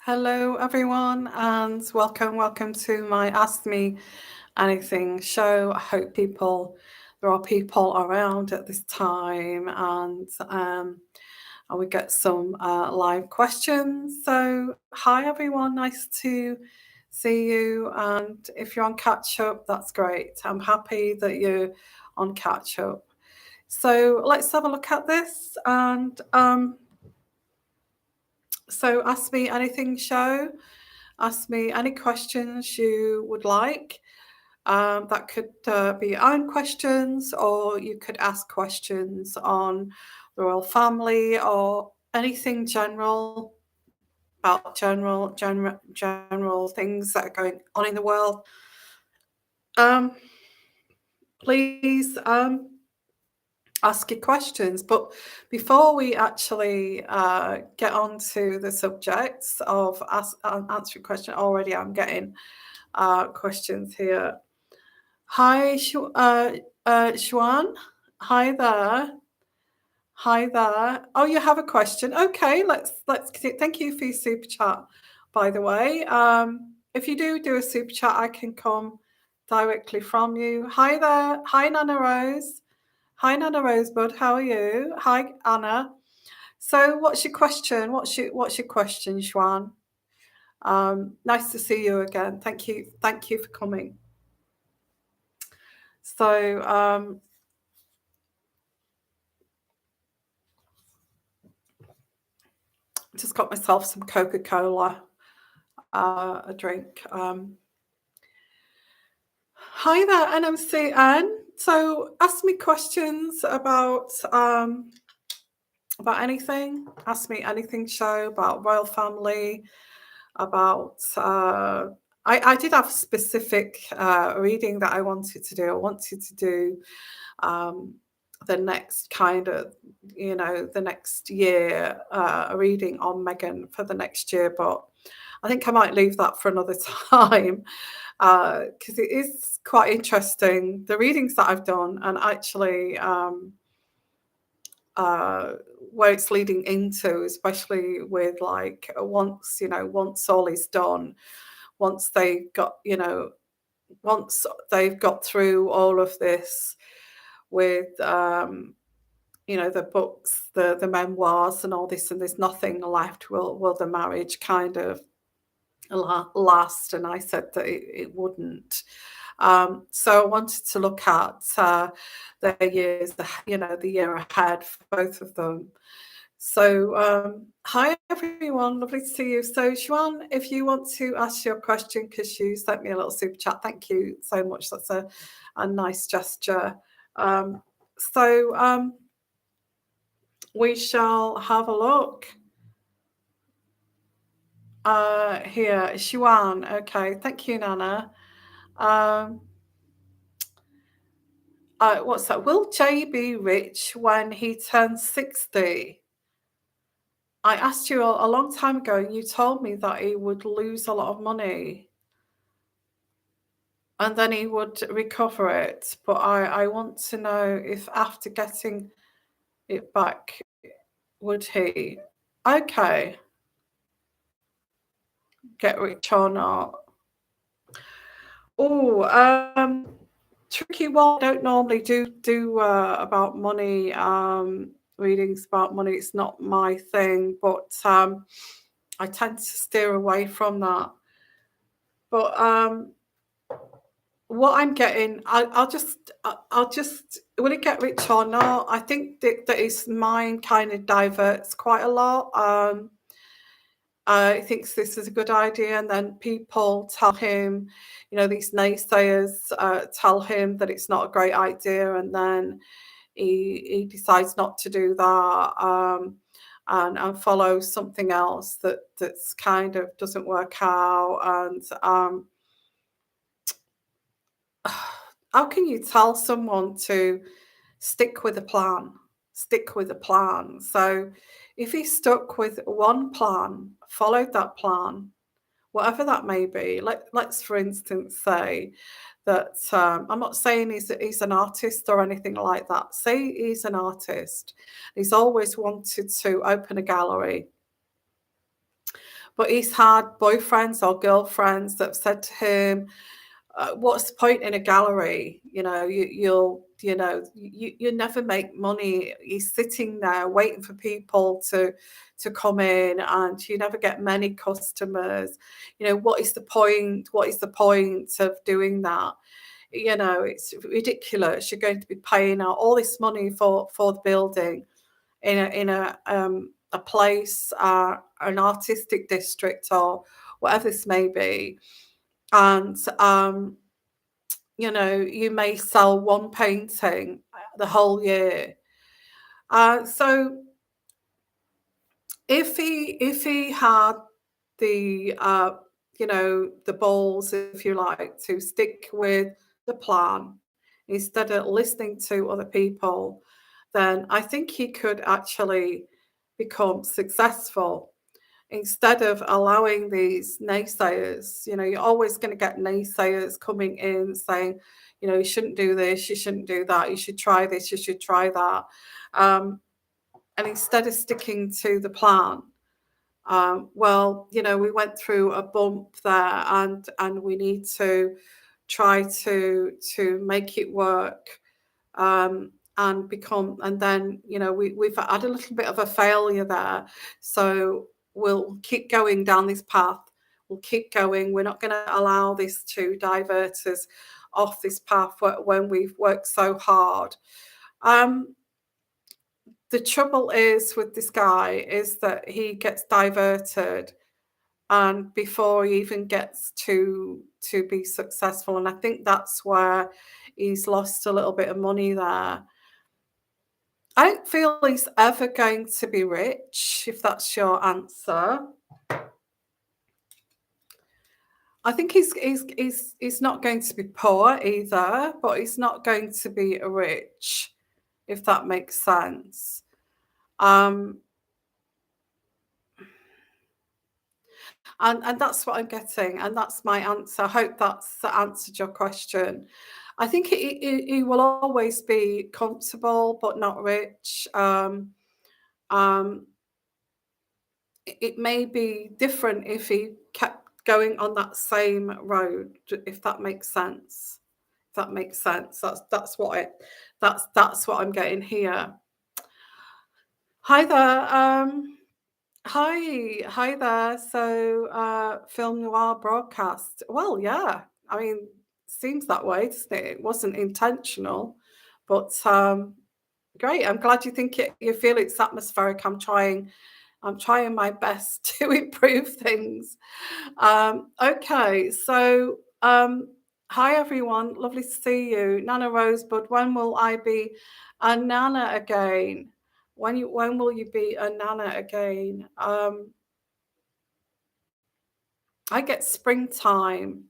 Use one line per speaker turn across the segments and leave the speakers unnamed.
Hello, everyone, and welcome to my Ask Me Anything show. I hope there are people around at this time, and we get some live questions. So, hi, everyone, nice to see you. And if you're on catch up, that's great. I'm happy that you're on catch up. So, let's have a look at this. So, Ask Me Anything show. Ask me any questions you would like. That could be your own questions, or you could ask questions on the royal family or anything about general things that are going on in the world. Um, please ask your questions. But before we actually get on to the subjects of answering question, already I'm getting questions here. Hi, Xuan. Hi there. Hi there. Oh, you have a question. Okay, let's thank you for your super chat, by the way. If you do a super chat, I can come directly from you. Hi there. Hi, Nana Rose. Hi, Nana Rosebud. How are you? Hi, Anna. So, what's your question? What's your question, Xuan? Nice to see you again. Thank you for coming. So, just got myself some Coca-Cola, a drink. Hi there, NMCN. So, ask me questions about anything. Ask me anything show about royal family, about I did have a specific reading that I wanted to do. I wanted to do the next kind of, the next year, a reading on Meghan for the next year, but I think I might leave that for another time because it is quite interesting, the readings that I've done, and actually where it's leading into, especially with like once all is done, once they've got once they've got through all of this with the books, the memoirs and all this, and there's nothing left, will the marriage kind of last? And I said that it wouldn't. So I wanted to look at their years, the year ahead for both of them. So, hi everyone, lovely to see you. So, Xuan, if you want to ask your question, because you sent me a little super chat, thank you so much. That's a nice gesture. So, we shall have a look. Here, Xuan. Okay, thank you, Nana. What's that? Will Jay be rich when he turns 60? I asked you a long time ago, and you told me that he would lose a lot of money and then he would recover it. But I want to know if after getting it back, would he? Okay. Get rich or not? Oh, tricky one. I don't normally do about money readings about money. It's not my thing, but I tend to steer away from that. But what I'm getting, I'll just will it get rich or not? I think that his mind kind of diverts quite a lot. He thinks this is a good idea, and then people tell him, these naysayers tell him that it's not a great idea, and then he decides not to do that, and follow something else that's kind of doesn't work out. And how can you tell someone to stick with a plan? Stick with a plan. So if he stuck with one plan, followed that plan, whatever that may be, let's for instance say that I'm not saying he's an artist or anything like that. Say he's an artist. He's always wanted to open a gallery. But he's had boyfriends or girlfriends that have said to him, what's the point in a gallery? You never make money. He's sitting there waiting for people to come in, and you never get many customers. What is the point? What is the point of doing that? It's ridiculous. You're going to be paying out all this money for the building in a place, an artistic district, or whatever this may be, and you may sell one painting the whole year. So if he had the the balls, if you like, to stick with the plan instead of listening to other people, then I think he could actually become successful instead of allowing these naysayers. You're always going to get naysayers coming in saying, you shouldn't do this, you shouldn't do that, you should try this, you should try that. And instead of sticking to the plan, well, we went through a bump there, and we need to try to make it work, and then we've had a little bit of a failure there, so we'll keep going down this path. We'll keep going. We're not going to allow this to divert us off this path when we've worked so hard. The trouble is with this guy is that he gets diverted, and before he even gets to be successful, and I think that's where he's lost a little bit of money there. I don't feel he's ever going to be rich, if that's your answer. I think he's not going to be poor either, but he's not going to be rich, if that makes sense. Um, and that's what I'm getting, and that's my answer. I hope that's answered your question. I think he will always be comfortable, but not rich. Um, it may be different if he kept going on that same road, if that makes sense. If that makes sense. That's what I'm getting here. Hi there. Hi there. So, film noir broadcast. Well, yeah. I mean, seems that way, doesn't it? It wasn't intentional, but great. I'm glad you feel it's atmospheric. I'm trying my best to improve things. Okay, so hi everyone, lovely to see you, Nana Rosebud. When will I be a nana again? When will you be a nana again? I get springtime.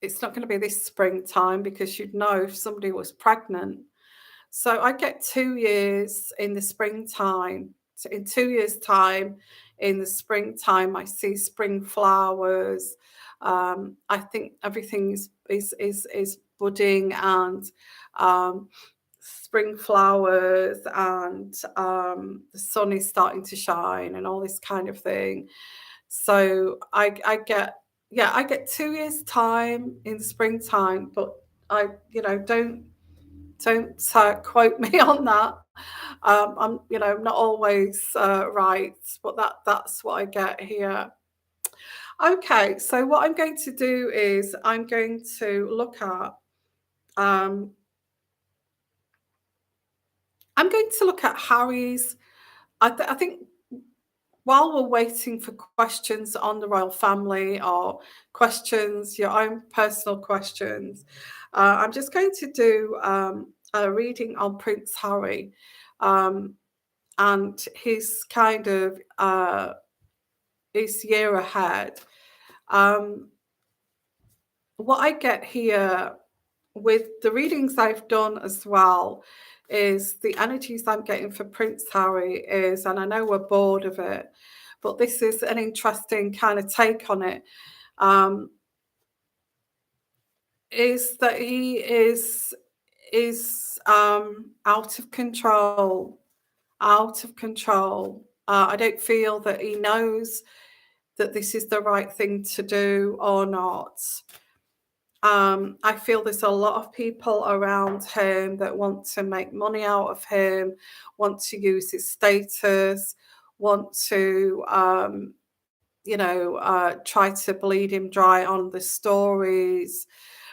It's not going to be this springtime because you'd know if somebody was pregnant. So I get 2 years in the springtime. So in 2 years' time, in the springtime, I see spring flowers. I think everything is budding, and spring flowers, and the sun is starting to shine, and all this kind of thing. So I get 2 years' time in the springtime, but I don't quote me on that. I'm not always right, but that's what I get here. Okay, so what I'm going to do is I'm going to look at um, Harry's. I think while we're waiting for questions on the royal family, or questions, your own personal questions, I'm just going to do a reading on Prince Harry, um, and his kind of his year ahead. Um, what I get here with the readings I've done as well is the energies I'm getting for Prince Harry is, and I know we're bored of it, but this is an interesting kind of take on it, is that he is out of control, out of control. I don't feel that he knows that this is the right thing to do or not. I feel there's a lot of people around him that want to make money out of him, want to use his status, want to, try to bleed him dry on the stories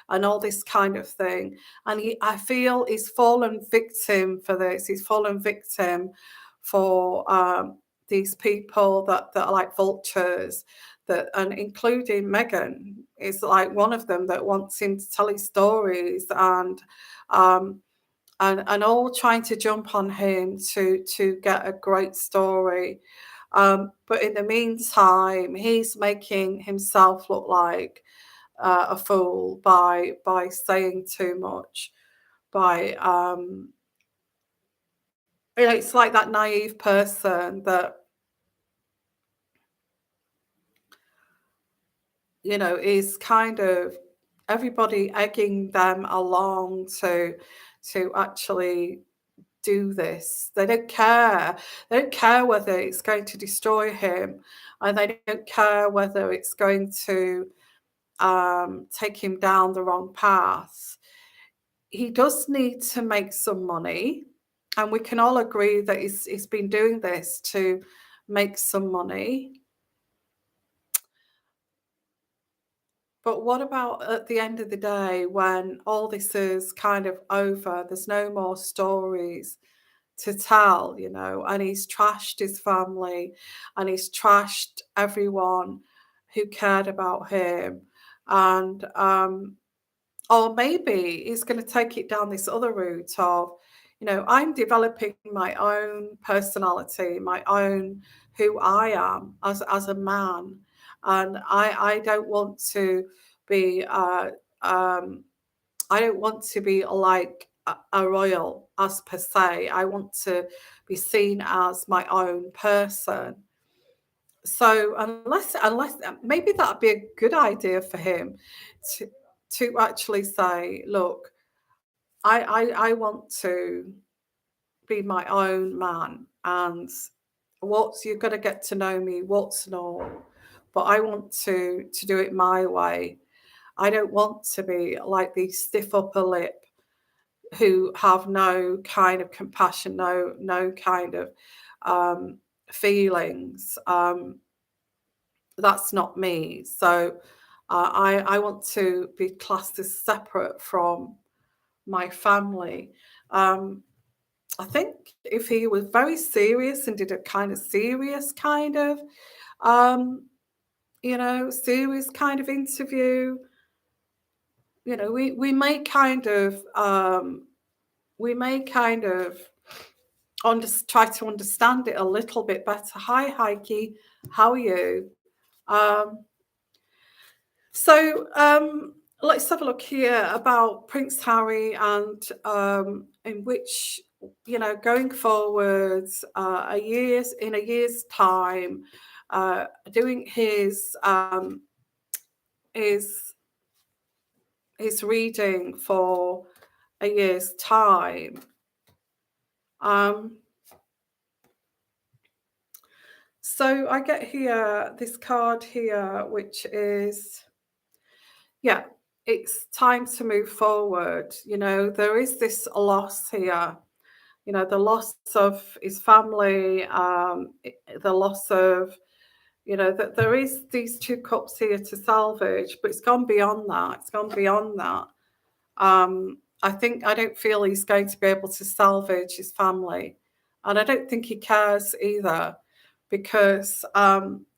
and all this kind of thing. And I feel he's fallen victim for this. He's fallen victim for these people that are like vultures, that, and including Megan is like one of them, that wants him to tell his stories, um, and all trying to jump on him to get a great story. But in the meantime, he's making himself look like a fool by saying too much. By it's like that naive person that is kind of everybody egging them along to actually do this. They don't care. They don't care whether it's going to destroy him, and they don't care whether it's going to take him down the wrong path. He does need to make some money, and we can all agree that he's been doing this to make some money. But what about at the end of the day when all this is kind of over? There's no more stories to tell, and he's trashed his family and he's trashed everyone who cared about him. And or maybe he's going to take it down this other route of, I'm developing my own personality, my own who I am as a man. And I don't want to be I don't want to be like a royal as per se. I want to be seen as my own person. So unless maybe that'd be a good idea for him to actually say, look, I want to be my own man, and what's you're gonna get to know me, what's not. But I want to do it my way. I don't want to be like the stiff upper lip who have no kind of compassion, no kind of um, feelings. That's not me. So I want to be classed as separate from my family. Um, I think if he was very serious and did a kind of serious kind of, um, serious kind of interview, we may kind of try to understand it a little bit better. Hi, Heike, how are you? Um, so let's have a look here about Prince Harry, and in which, going forwards, in a year's time, doing his his reading for a year's time. So I get here this card here, which is, yeah, it's time to move forward. There is this loss here, the loss of his family, the loss of, that there is these two cups here to salvage, but it's gone beyond that. It's gone beyond that. I don't feel he's going to be able to salvage his family. And I don't think he cares either, because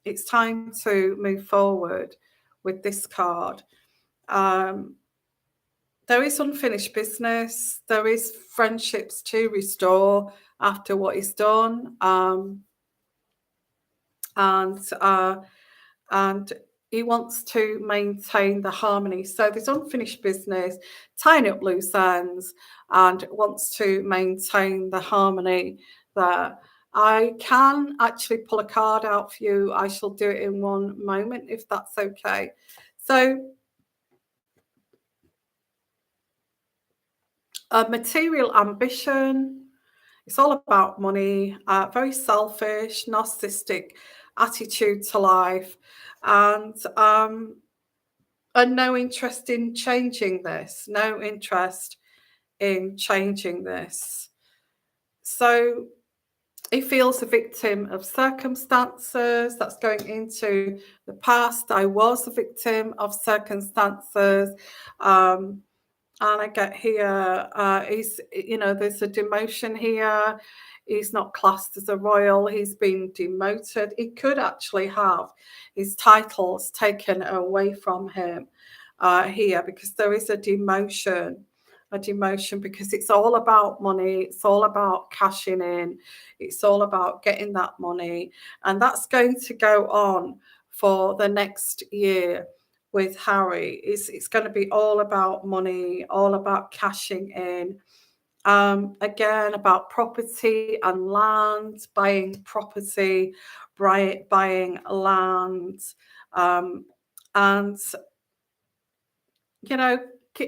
it's time to move forward with this card. There is unfinished business. There is friendships to restore after what he's done. And he wants to maintain the harmony. So there's unfinished business, tying up loose ends, and wants to maintain the harmony there. I can actually pull a card out for you. I shall do it in one moment, if that's okay. So material ambition, It's all about money, very selfish, narcissistic attitude to life, and no interest in changing this. No interest in changing this. So he feels a victim of circumstances. That's going into the past. I was a victim of circumstances. Um, and I get here, there's a demotion here. He's not classed as a royal. He's been demoted. He could actually have his titles taken away from him here, because there is a demotion, because it's all about money. It's all about cashing in. It's all about getting that money. And that's going to go on for the next year with Harry. It's going to be all about money, all about cashing in. Again, about property and land, buying property, buying land, and you know,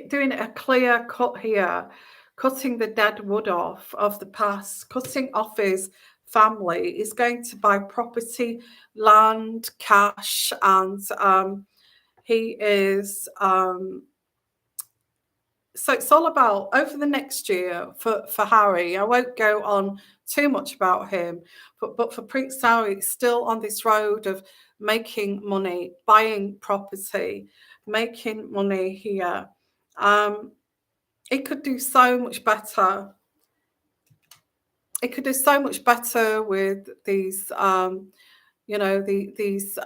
doing a clear cut here, cutting the dead wood off of the past, cutting off his family. Is going to buy property, land, cash, and he is so it's all about over the next year for Harry. I won't go on too much about him, but for Prince Harry, it's still on this road of making money, buying property, making money here. Um, it could do so much better. It could do so much better with these these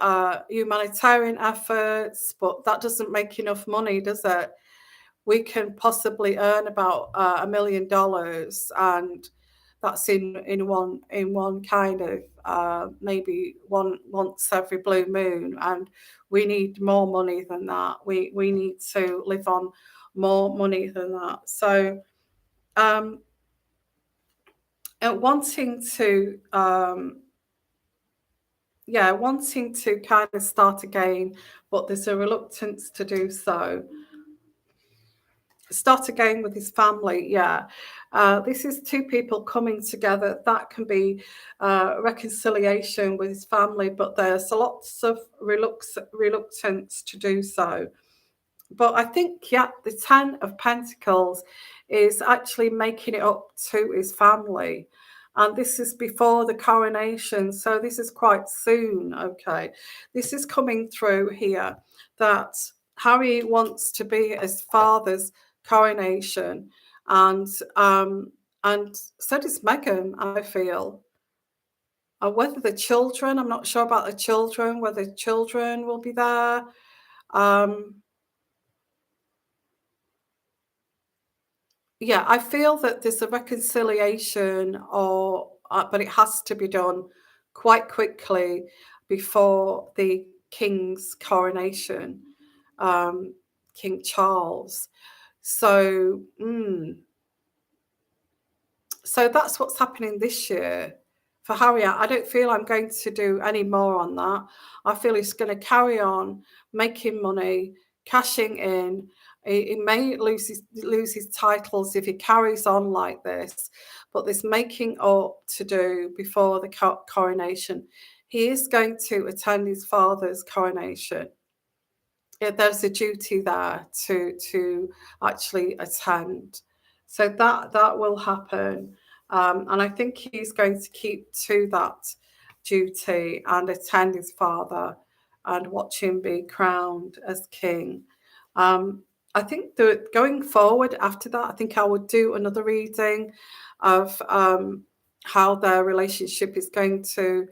humanitarian efforts, but that doesn't make enough money, does it? We can possibly earn about $1 million, and that's in one kind of maybe once every blue moon, and we need more money than that. We need to live on more money than that. So um, wanting to wanting to kind of start again, but there's a reluctance to do so. Start again with his family. This is two people coming together. That can be reconciliation with his family, but there's lots of reluctance to do so. But I think, the 10 of Pentacles is actually making it up to his family. And this is before the coronation. So this is quite soon. Okay. This is coming through here that Harry wants to be his father's coronation. And so does Meghan, I feel. Whether the children, I'm not sure about the children, whether children will be there. I feel that there's a reconciliation, but it has to be done quite quickly before the king's coronation, King Charles. So, so that's what's happening this year for Harry. I don't feel I'm going to do any more on that. I feel he's going to carry on making money, cashing in. He may lose his titles if he carries on like this, but there's making up to do before the coronation. He is going to attend his father's coronation. There's a duty there to actually attend. So that will happen. And I think he's going to keep to that duty and attend his father and watch him be crowned as king. I think that going forward after that, I think I would do another reading of how their relationship is going to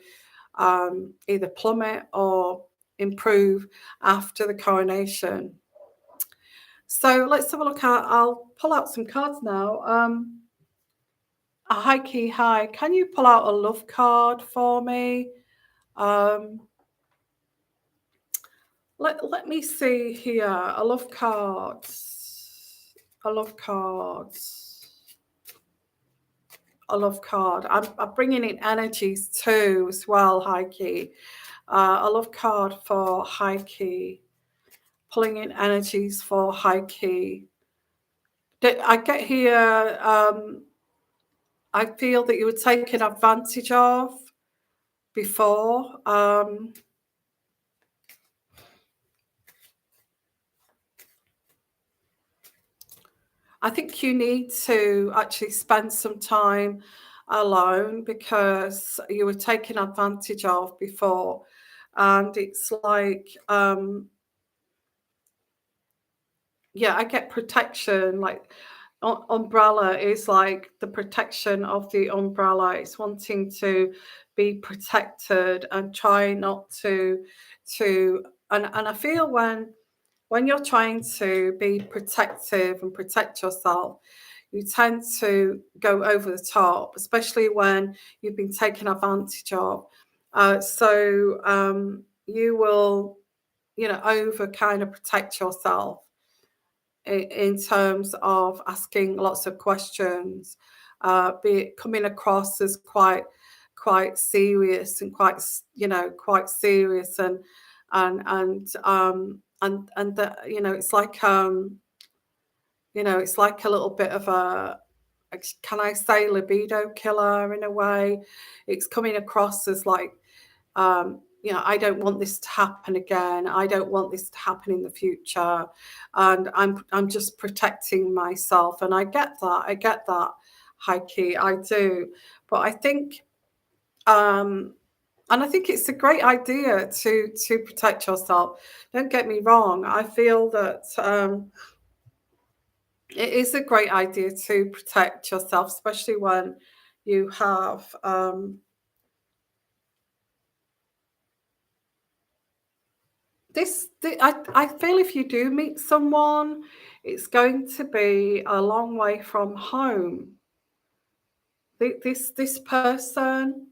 either plummet or improve after the coronation. So let's have a look at, I'll pull out some cards now. Hi Key, hi. Can you pull out a love card for me? Let me see here. A love card. A love card. A love card. I'm bringing in energies too as well, Heike. A love card for Heike. Pulling in energies for Heike. I get here I feel that you were taken advantage of before. I think you need to actually spend some time alone because you were taken advantage of before. And it's like, yeah, I get protection. Like, umbrella is like the protection of the umbrella. It's wanting to be protected and try not to. And I feel when you're trying to be protective and protect yourself, you tend to go over the top, especially when you've been taken advantage of. You will, over kind of protect yourself in terms of asking lots of questions, be it coming across as quite serious and quite serious and that it's like a little bit of can I say libido killer in a way. It's coming across as like, I don't want this to happen again. I don't want this to happen in the future, and I'm just protecting myself. And I get that. I get that, Heike. I do. But I think, and I think it's a great idea to protect yourself. Don't get me wrong. I feel that it is a great idea to protect yourself, especially when you have. I feel if you do meet someone, it's going to be a long way from home. This person,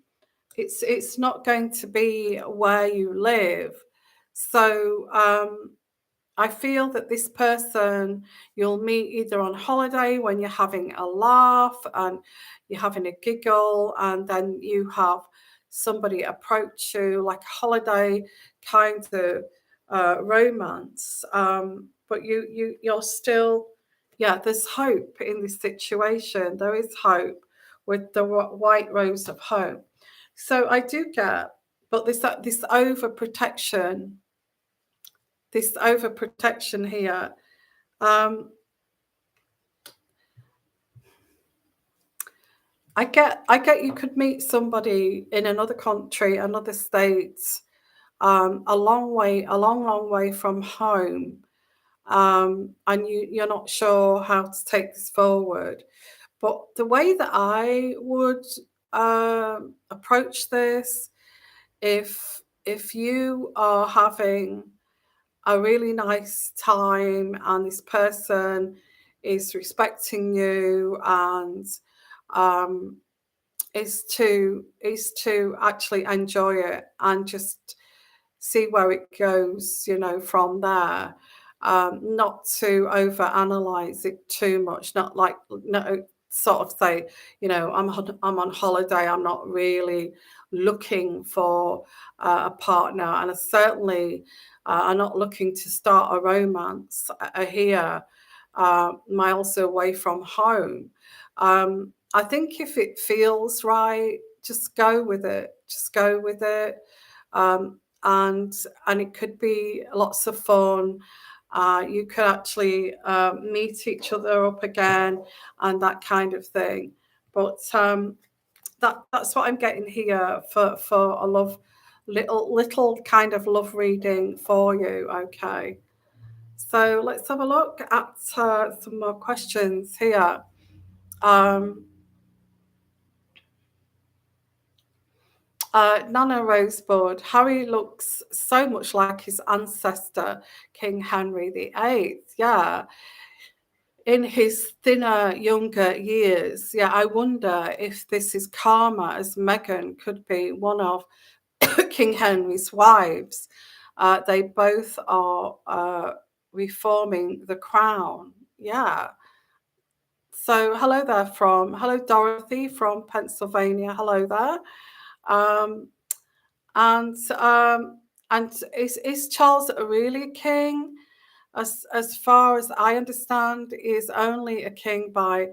it's not going to be where you live. So I feel that this person you'll meet either on holiday when you're having a laugh and you're having a giggle, and then you have somebody approach you like a holiday kind of romance. But you're still, yeah. There's hope in this situation. There is hope with the white rose of hope. So I do get, but this overprotection here. Um, I get you could meet somebody in another country, another state, a long way from home, and you're not sure how to take this forward. But the way that I would approach this, if you are having a really nice time and this person is respecting you and um, is to actually enjoy it and just see where it goes, from there. Not to overanalyze it too much, not like no sort of say, I'm on holiday, I'm not really looking for a partner, and I certainly are not looking to start a romance here, miles away from home. I think if it feels right, just go with it. Just go with it. And it could be lots of fun. You could actually meet each other up again and that kind of thing. But that's what I'm getting here for a little kind of love reading for you. Okay. So let's have a look at some more questions here. Um, Nana Rosebud, Harry looks so much like his ancestor, King Henry VIII. Yeah, in his thinner, younger years. Yeah, I wonder if this is karma, as Meghan could be one of King Henry's wives. They both are reforming the crown. Yeah. So hello Dorothy from Pennsylvania. Hello there. Um, And is Charles really a king? As far as I understand, is only a king by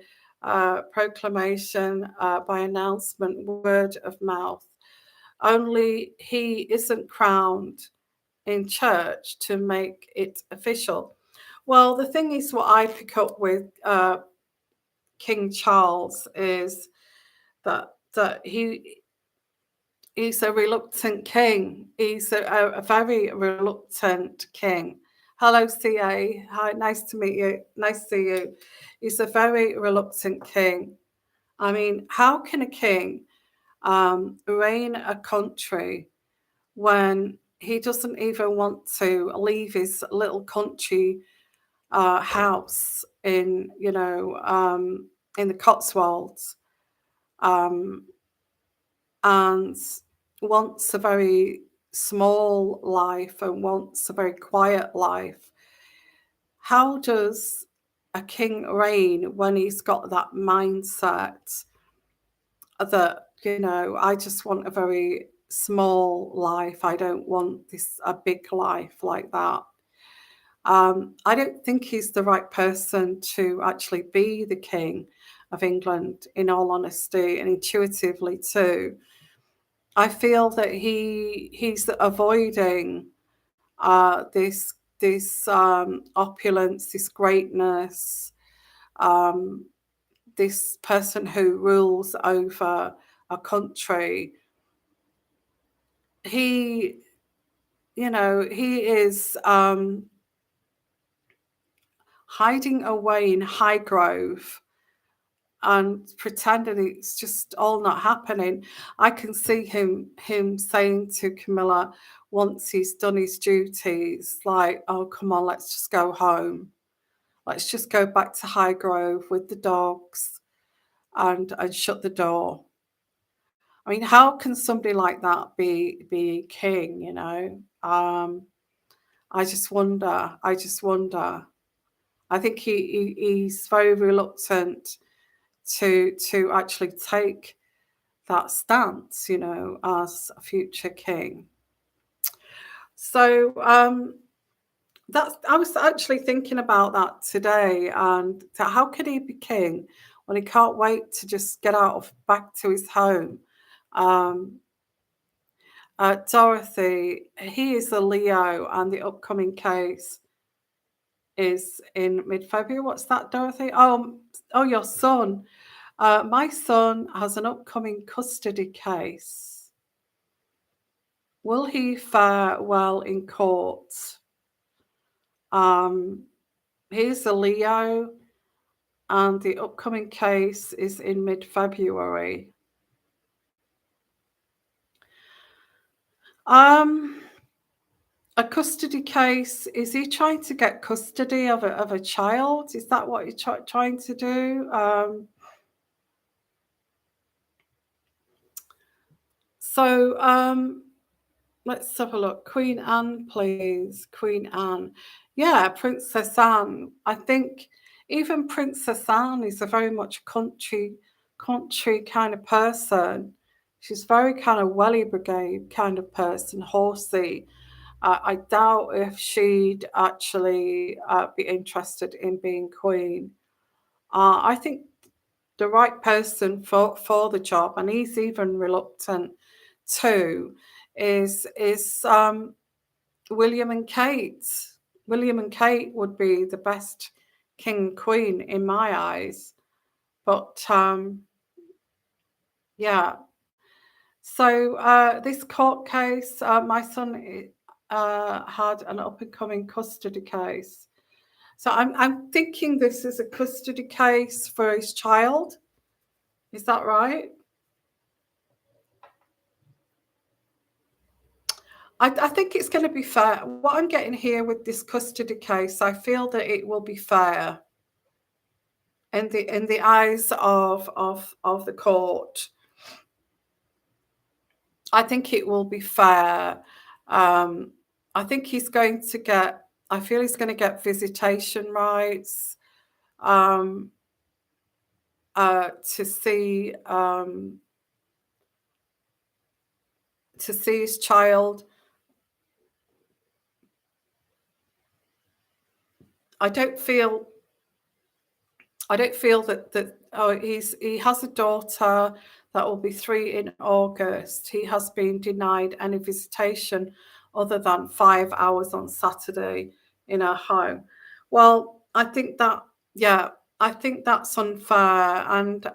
proclamation, by announcement, word of mouth. Only he isn't crowned in church to make it official. Well, the thing is, what I pick up with King Charles is that he's a reluctant king. He's a very reluctant king. Hello, CA. Hi, nice to meet you. Nice to see you. He's a very reluctant king. I mean, how can a king reign a country when he doesn't even want to leave his little country house in the Cotswolds, um, and wants a very small life and wants a very quiet life? How does a king reign when he's got that mindset that, I just want a very small life? I don't want a big life like that. I don't think he's the right person to actually be the king of England, in all honesty, and intuitively too. I feel that he's avoiding this opulence, this greatness, um, this person who rules over a country. He, he is hiding away in Highgrove and pretending it's just all not happening. I can see him saying to Camilla once he's done his duties, like, "Oh, come on, let's just go home. Let's just go back to Highgrove with the dogs and shut the door." I mean, how can somebody like that be king? I just wonder. I just wonder. I think he's very reluctant to actually take that stance, as a future king. So that's I was actually thinking about that today, and how could he be king when he can't wait to just get out of back to his home? Um, Dorothy, he is a Leo, and the upcoming case is in mid-February. What's that, Dorothy? Oh, your son. My son has an upcoming custody case. Will he fare well in court? He's a Leo, and the upcoming case is in mid-February. A custody case, is he trying to get custody of a child? Is that what you're trying to do? So let's have a look. Queen Anne, please. Queen Anne. Yeah, Princess Anne. I think even Princess Anne is a very much country kind of person. She's very kind of welly brigade kind of person, horsey. I doubt if she'd actually be interested in being queen. I think the right person for the job, and he's even reluctant too, is William and Kate. William and Kate would be the best king and queen in my eyes. But yeah. So this court case, my son had an up and coming custody case. So I'm thinking this is a custody case for his child. Is that right? I think it's going to be fair. What I'm getting here with this custody case, I feel that it will be fair in the eyes of the court. I think it will be fair. I think he's going to get. I feel he's going to get visitation rights to see his child. I don't feel that Oh, he has a daughter that will be 3 in August. He has been denied any visitation other than 5 hours on Saturday in our home. Well, I think that, yeah, I think that's unfair, and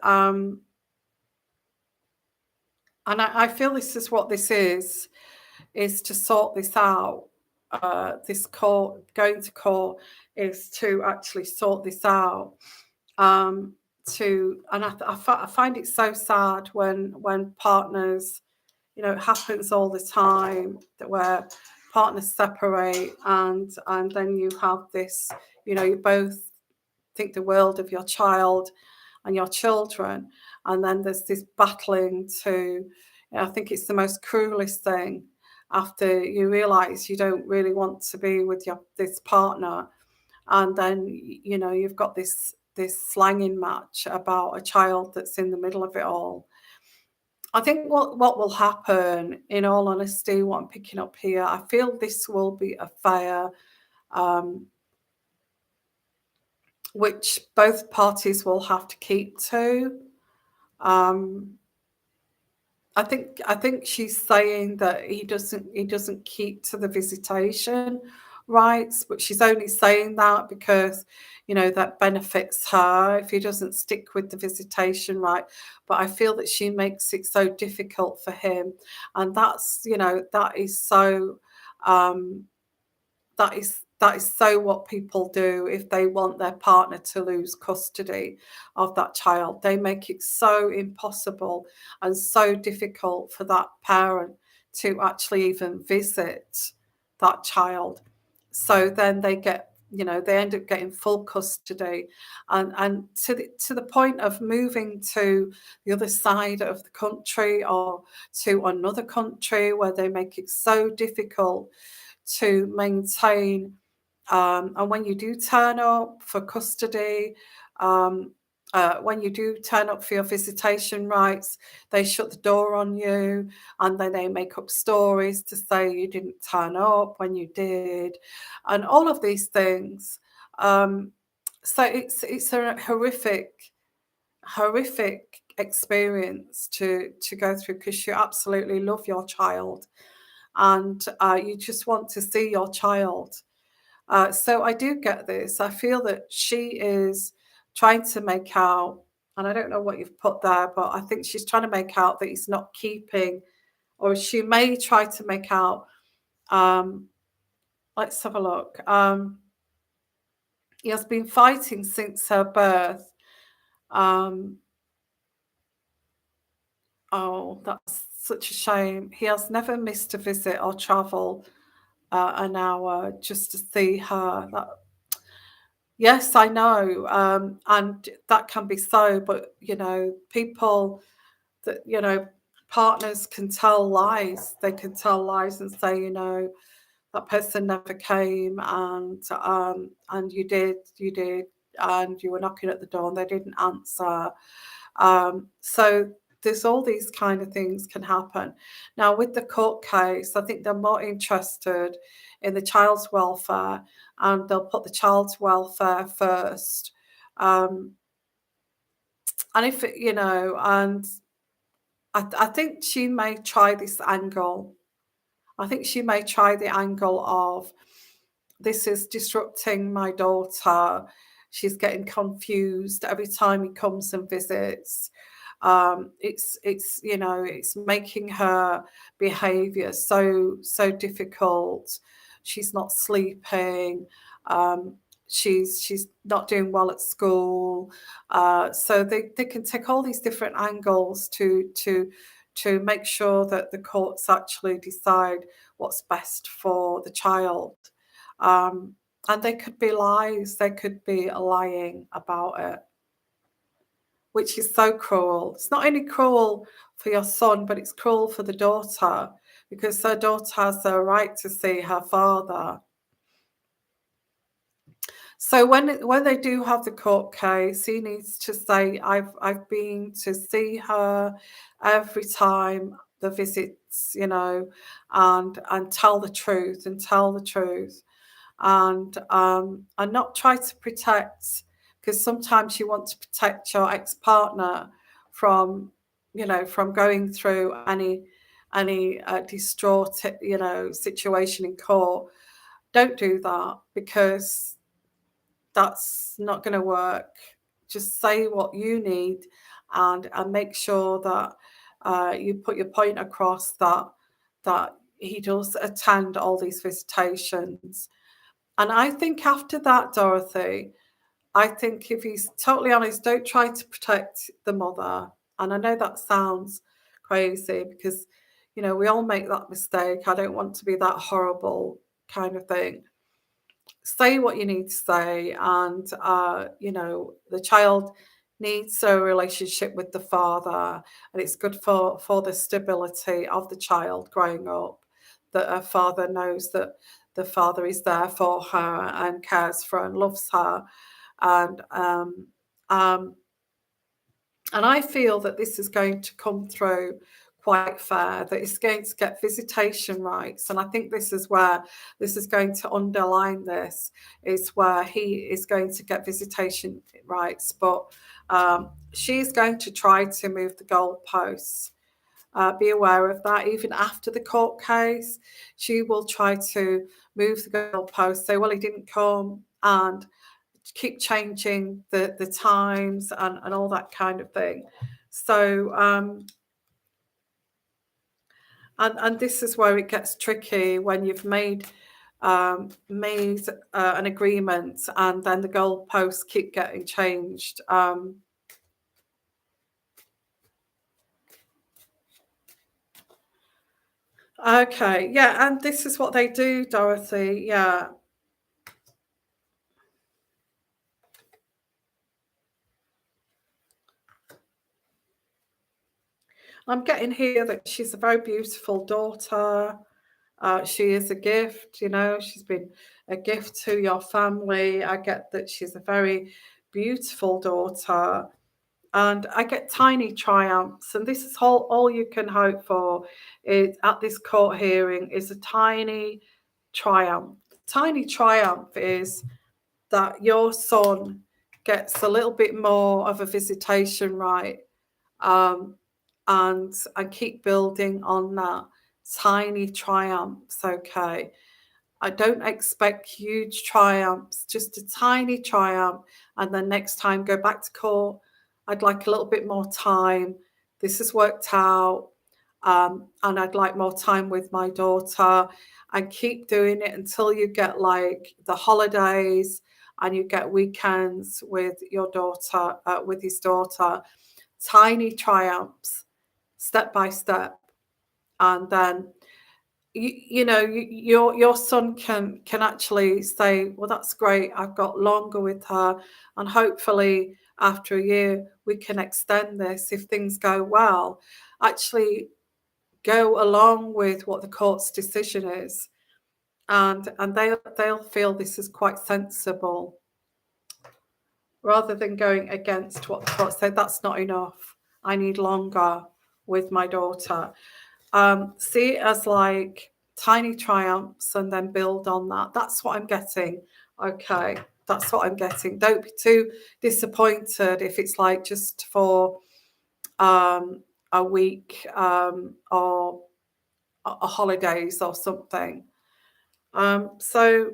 I feel this is what this is to sort this out. This court, going to court, is to actually sort this out. Um, and I find it so sad when partners, it happens all the time, that where partners separate, and then you have this, you both think the world of your child and your children, and then there's this battling to, I think it's the most cruelest thing, after you realize you don't really want to be with your this partner, and then you've got this slanging match about a child that's in the middle of it all. I think what will happen, in all honesty, what I'm picking up here, I feel this will be a fire, um, which both parties will have to keep to. Um, I think she's saying that he doesn't keep to the visitation rights, but she's only saying that because that benefits her if he doesn't stick with the visitation right. But I feel that she makes it so difficult for him, and that is so um, that is so what people do if they want their partner to lose custody of that child. They make it so impossible and so difficult for that parent to actually even visit that child. So then they end up getting full custody, and to the point of moving to the other side of the country, or to another country, where they make it so difficult to maintain. And when you do turn up for custody, um, when you do turn up for your visitation rights, they shut the door on you, and then they make up stories to say you didn't turn up when you did, and all of these things. Um, so it's a horrific experience to go through, because you absolutely love your child, and you just want to see your child. So I do get this. I feel that she is trying to make out, and I don't know what you've put there, but I think she's trying to make out that he's not keeping, or she may try to make out. Um, let's have a look. He has been fighting since her birth. Um, oh, that's such a shame. He has never missed a visit or travel an hour just to see her. Yes, I know, and that can be so, but people that partners can tell lies. They can tell lies and say, that person never came, and you did, and you were knocking at the door and they didn't answer. So there's all these kind of things can happen. Now, with the court case, I think they're more interested in the child's welfare, and they'll put the child's welfare first. Um, and if it, and I think she may try this angle. I think she may try the angle of, this is disrupting my daughter. She's getting confused every time he comes and visits. It's making her behavior so difficult. She's not sleeping. Um, she's not doing well at school. So they can take all these different angles to make sure that the courts actually decide what's best for the child. Um, and they could be lies, they could be lying about it, which is so cruel. It's not only cruel for your son, but it's cruel for the daughter, because her daughter has the right to see her father. So when they do have the court case, he needs to say, I've been to see her every time the visits, and tell the truth, and not try to protect because sometimes you want to protect your ex-partner from, from going through any distraught, situation in court. Don't do that, because that's not going to work. Just say what you need, and make sure that you put your point across, that he does attend all these visitations. And I think after that, Dorothy, I think if he's totally honest, don't try to protect the mother. And I know that sounds crazy, because, we all make that mistake. I don't want to be that horrible kind of thing. Say what you need to say, and the child needs a relationship with the father, and it's good for the stability of the child growing up, that her father knows that the father is there for her and cares for her and loves her. And um, and I feel that this is going to come through quite fair, that it's going to get visitation rights. And I think this is where this is going to underline this, is where he is going to get visitation rights. But she's going to try to move the goalposts. Be aware of that. Even after the court case, she will try to move the goalposts, say, well, he didn't come, and keep changing the times and all that kind of thing. So and this is where it gets tricky, when you've made an agreement, and then the goalposts keep getting changed. Okay, yeah, and this is what they do, Dorothy. Yeah. I'm getting here that she's a very beautiful daughter. She is a gift, she's been a gift to your family. I get that she's a very beautiful daughter. And I get tiny triumphs. And this is all you can hope for is at this court hearing, is a tiny triumph. Tiny triumph is that your son gets a little bit more of a visitation right, um, and keep building on that. Tiny triumphs, okay. I don't expect huge triumphs, just a tiny triumph, and then next time go back to court. I'd like a little bit more time. This has worked out, and I'd like more time with my daughter, and keep doing it until you get like the holidays, and you get weekends with your daughter, with his daughter. Tiny triumphs, step by step, and then your son can actually say, well, that's great, I've got longer with her, and hopefully after a year we can extend this if things go well. Actually go along with what the court's decision is, and they'll feel this is quite sensible, rather than going against what the court said. That's not enough, I need longer with my daughter. See it as like tiny triumphs, and then build on that. That's what I'm getting. Okay, that's what I'm getting. Don't be too disappointed if it's like just for a week, or a holidays or something. So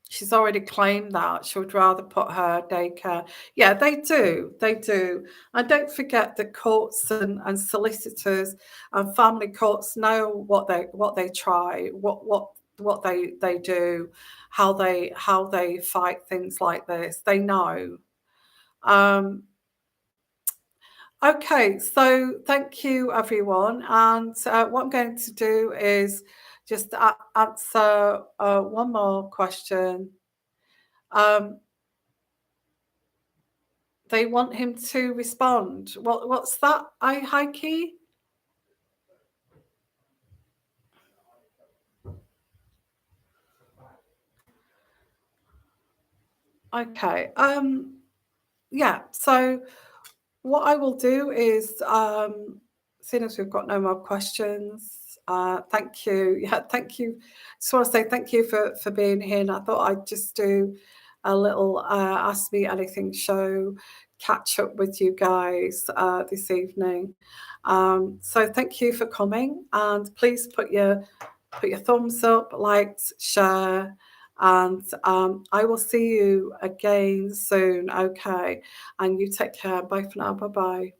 she's already claimed that she would rather put her daycare. Yeah, they do. They do. And don't forget the courts and solicitors and family courts know what they try, what they do, how they fight things like this. They know. Um, okay, so thank you everyone. And what I'm going to do is just answer one more question. Um, They want him to respond. What's that? Heike? Okay. Yeah. So what I will do is, seeing as we've got no more questions, thank you. Yeah, thank you. Just want to say thank you for being here. And I thought I'd just do a little Ask Me Anything show, catch up with you guys this evening. So thank you for coming, and please put your thumbs up, likes, share, and I will see you again soon. Okay, and you take care. Bye for now. Bye bye.